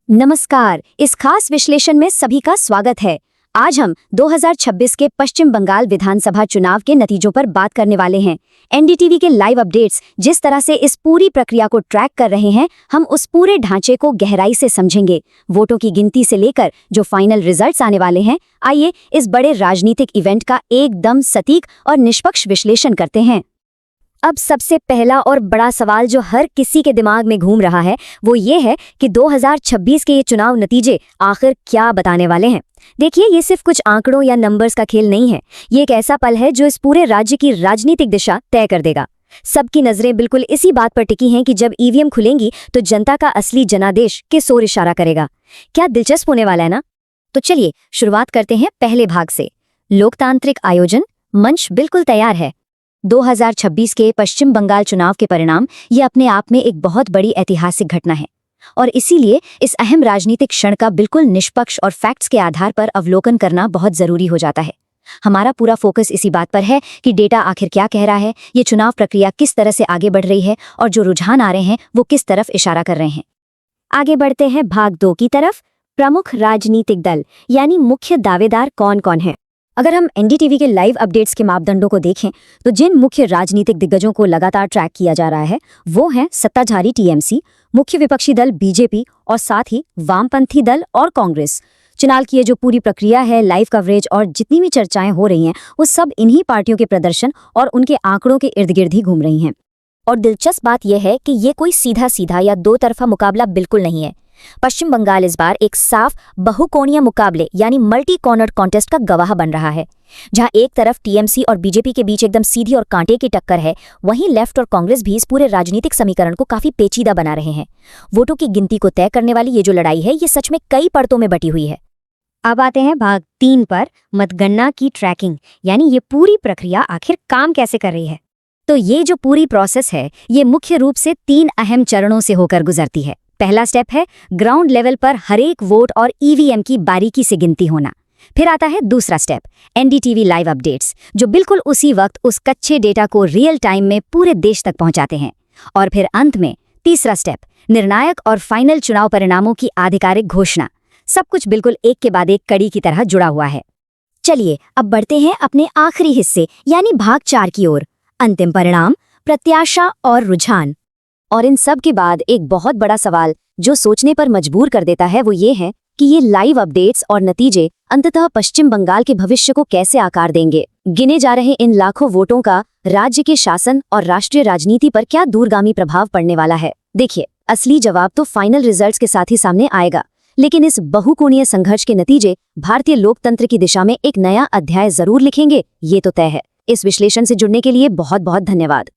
नमस्कार, इस खास विश्लेषण में सभी का स्वागत है। आज हम 2026 के पश्चिम बंगाल विधानसभा चुनाव के नतीजों पर बात करने वाले हैं। एनडीटीवी के लाइव अपडेट्स जिस तरह से इस पूरी प्रक्रिया को ट्रैक कर रहे हैं, हम उस पूरे ढांचे को गहराई से समझेंगे। वोटों की गिनती से लेकर जो फाइनल रिजल्ट्स आने वाले हैं, आइए इस बड़े राजनीतिक इवेंट का एकदम सटीक और निष्पक्ष विश्लेषण करते हैं। अब सबसे पहला और बड़ा सवाल जो हर किसी के दिमाग में घूम रहा है, वो ये है कि 2026 के ये चुनाव नतीजे आखिर क्या बताने वाले हैं। देखिए, ये सिर्फ कुछ आंकड़ों या नंबर्स का खेल नहीं है। ये एक ऐसा पल है जो इस पूरे राज्य की राजनीतिक दिशा तय कर देगा। सबकी नजरें बिल्कुल इसी बात पर टिकी हैं कि जब ईवीएम खुलेंगी तो जनता का असली जनादेश किस ओर इशारा करेगा। क्या दिलचस्प होने वाला है ना? तो चलिए शुरुआत करते हैं पहले भाग से। लोकतांत्रिक आयोजन मंच बिल्कुल तैयार है। 2026 के पश्चिम बंगाल चुनाव के परिणाम ये अपने आप में एक बहुत बड़ी ऐतिहासिक घटना है और इसीलिए इस अहम राजनीतिक क्षण का बिल्कुल निष्पक्ष और फैक्ट्स के आधार पर अवलोकन करना बहुत जरूरी हो जाता है। हमारा पूरा फोकस इसी बात पर है कि डेटा आखिर क्या कह रहा है, ये चुनाव प्रक्रिया किस तरह से आगे बढ़ रही है और जो रुझान आ रहे हैं वो किस तरफ इशारा कर रहे हैं। आगे बढ़ते हैं भाग 2 की तरफ। प्रमुख राजनीतिक दल यानी मुख्य दावेदार कौन कौन है। अगर हम एनडीटीवी के लाइव अपडेट्स के मापदंडों को देखें तो जिन मुख्य राजनीतिक दिग्गजों को लगातार ट्रैक किया जा रहा है वो हैं सत्ताधारी टीएमसी, मुख्य विपक्षी दल बीजेपी और साथ ही वामपंथी दल और कांग्रेस। चुनाव की ये जो पूरी प्रक्रिया है, लाइव कवरेज और जितनी भी चर्चाएं हो रही हैं, वो सब इन्हीं पार्टियों के प्रदर्शन और उनके आंकड़ों के इर्द गिर्द ही घूम रही हैं। और दिलचस्प बात यह है कि ये कोई सीधा सीधा या दो तरफा मुकाबला बिल्कुल नहीं है। पश्चिम बंगाल इस बार एक साफ बहुकोणीय मुकाबले यानी मल्टी कॉर्नर कॉन्टेस्ट का गवाह बन रहा है। जहां एक तरफ टीएमसी और बीजेपी के बीच एकदम सीधी और कांटे की टक्कर है, वहीं लेफ्ट और कांग्रेस भी इस पूरे राजनीतिक समीकरण को काफी पेचीदा बना रहे हैं। वोटों की गिनती को तय करने वाली ये जो लड़ाई है, ये सच में कई परतों में बटी हुई है। अब आते हैं भाग 3 पर, मतगणना की ट्रैकिंग यानी ये पूरी प्रक्रिया आखिर काम कैसे कर रही है। तो ये जो पूरी प्रोसेस है, ये मुख्य रूप से 3 अहम चरणों से होकर गुजरती है। पहला स्टेप है ग्राउंड लेवल पर हर एक वोट और ईवीएम की बारीकी से गिनती होना। फिर आता है दूसरा स्टेप, एनडीटीवी लाइव अपडेट्स, जो बिल्कुल उसी वक्त उस कच्चे डेटा को रियल टाइम में पूरे देश तक पहुंचाते हैं। और फिर अंत में तीसरा स्टेप, निर्णायक और फाइनल चुनाव परिणामों की आधिकारिक घोषणा। सब कुछ बिल्कुल एक के बाद एक कड़ी की तरह जुड़ा हुआ है। चलिए अब बढ़ते हैं अपने आखिरी हिस्से यानी भाग 4 की ओर, अंतिम परिणाम, प्रत्याशा और रुझान। और इन सब के बाद एक बहुत बड़ा सवाल जो सोचने पर मजबूर कर देता है, वो ये है कि ये लाइव अपडेट्स और नतीजे अंततः पश्चिम बंगाल के भविष्य को कैसे आकार देंगे। गिने जा रहे इन लाखों वोटों का राज्य के शासन और राष्ट्रीय राजनीति पर क्या दूरगामी प्रभाव पड़ने वाला है। देखिए, असली जवाब तो फाइनल रिजल्ट्स के साथ ही सामने आएगा, लेकिन इस बहुकोणीय संघर्ष के नतीजे भारतीय लोकतंत्र की दिशा में एक नया अध्याय जरूर लिखेंगे, ये तो तय है। इस विश्लेषण से जुड़ने के लिए बहुत बहुत धन्यवाद।